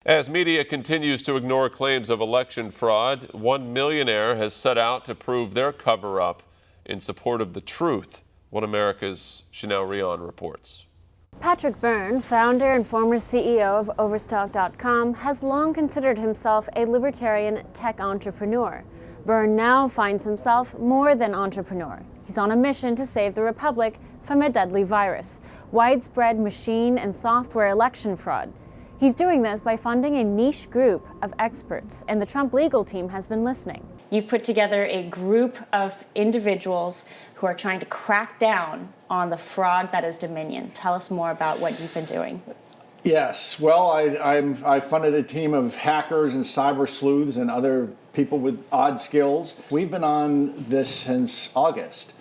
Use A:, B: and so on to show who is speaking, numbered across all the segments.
A: As media continues to ignore claims of election fraud, one millionaire has set out to prove their cover-up in support of the truth. One America's Chanel Rion reports.
B: Patrick Byrne, founder and former CEO of Overstock.com, has long considered himself a libertarian tech entrepreneur. Byrne now finds himself more than entrepreneur. He's on a mission to save the republic from a deadly virus, widespread machine and software election fraud. He's doing this by funding a niche group of experts, and the Trump legal team has been listening. You've put together a group of individuals who are trying to crack down on the fraud that is Dominion. Tell us more about what you've been doing.
C: Yes, well, I funded a team of hackers and cyber sleuths and other people with odd skills. We've been on this since August.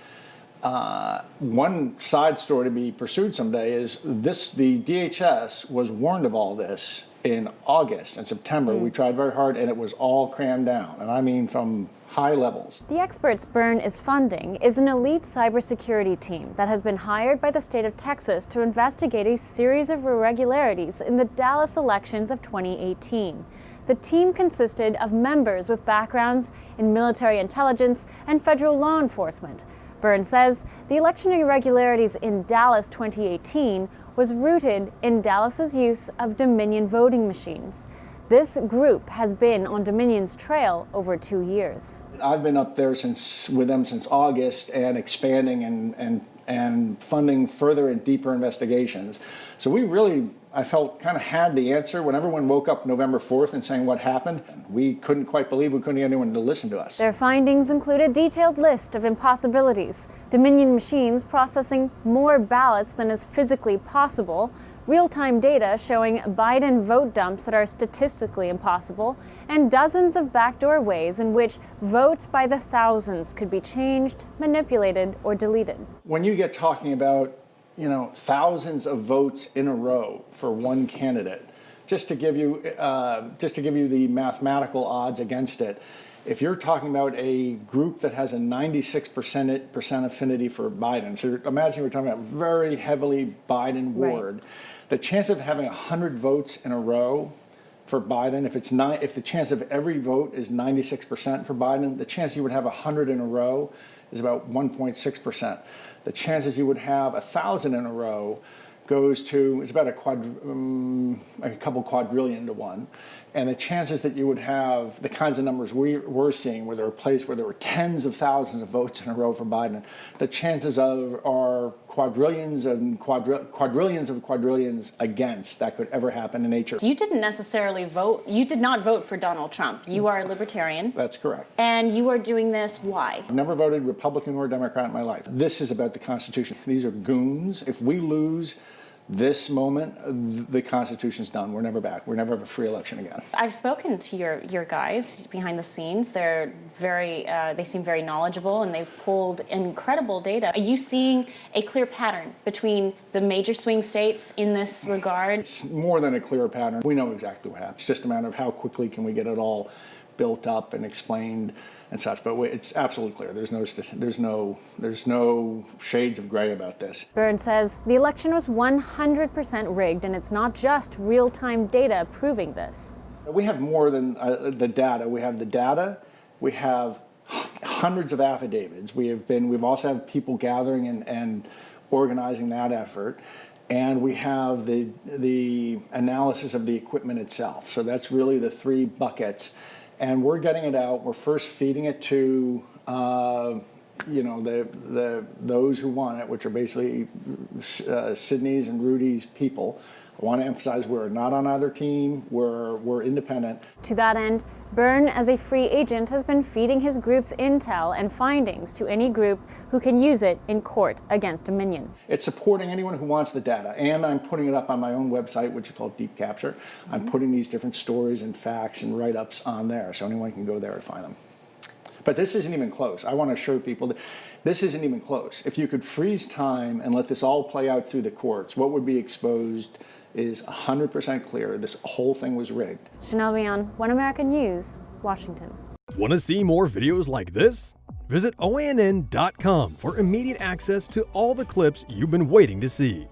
C: One side story to be pursued someday is the DHS was warned of all this in August and September. We tried very hard and it was all crammed down, and I mean from high levels.
B: The experts Byrne is funding is an elite cybersecurity team that has been hired by the state of Texas to investigate a series of irregularities in the Dallas elections of 2018. The team consisted of members with backgrounds in military intelligence and federal law enforcement. Byrne says the election irregularities in Dallas 2018 was rooted in Dallas's use of Dominion voting machines. This group has been on Dominion's trail over 2 years.
C: I've been up there with them since August and expanding and funding further and deeper investigations. So we really, I felt, kind of had the answer when everyone woke up November 4th and saying what happened. We couldn't quite believe we couldn't get anyone to listen to us.
B: Their findings include a detailed list of impossibilities, Dominion machines processing more ballots than is physically possible, real-time data showing Biden vote dumps that are statistically impossible, and dozens of backdoor ways in which votes by the thousands could be changed, manipulated, or deleted.
C: When you get talking about, thousands of votes in a row for one candidate, just to give you the mathematical odds against it, if you're talking about a group that has a 96% affinity for Biden, so imagine we're talking about very heavily Biden ward, right. The chance of having 100 votes in a row for Biden, if the chance of every vote is 96% for Biden, the chance you would have 100 in a row is about 1.6%. The chances you would have 1,000 in a row is about a couple quadrillion to one. And the chances that you would have the kinds of numbers we're seeing, where there are places where there were tens of thousands of votes in a row for Biden, the chances are quadrillions and quadrillions of quadrillions against that could ever happen in nature.
B: You didn't necessarily vote. You did not vote for Donald Trump. You are a libertarian.
C: That's correct.
B: And you are doing this, why?
C: I've never voted Republican or Democrat in my life. This is about the Constitution. These are goons. If we lose this moment, the Constitution's done. We're never back. We're never have a free election again.
B: I've spoken to your guys behind the scenes. They're they seem very knowledgeable, and they've pulled incredible data. Are you seeing a clear pattern between the major swing states in this regard?
C: It's more than a clear pattern. We know exactly what happens. It's just a matter of how quickly can we get it all built up and explained and such, but it's absolutely clear. There's no shades of gray about this.
B: Byrne says the election was 100% rigged, and it's not just real-time data proving this.
C: We have more than the data. We have the data. We have hundreds of affidavits. We've also have people gathering and organizing that effort. And we have the analysis of the equipment itself. So that's really the three buckets. And we're getting it out. We're first feeding it to those who want it, which are basically Sydney's and Rudy's people. I want to emphasize we're not on either team. We're independent.
B: To that end, Byrne, as a free agent, has been feeding his group's intel and findings to any group who can use it in court against Dominion.
C: It's supporting anyone who wants the data, and I'm putting it up on my own website, which is called Deep Capture. I'm putting these different stories and facts and write-ups on there, so anyone can go there and find them. But this isn't even close. I want to show people that this isn't even close. If you could freeze time and let this all play out through the courts, what would be exposed is 100% clear. This whole thing was rigged.
B: Chanel Rion, One American News, Washington.
D: Want to see more videos like this? Visit OANN.com for immediate access to all the clips you've been waiting to see.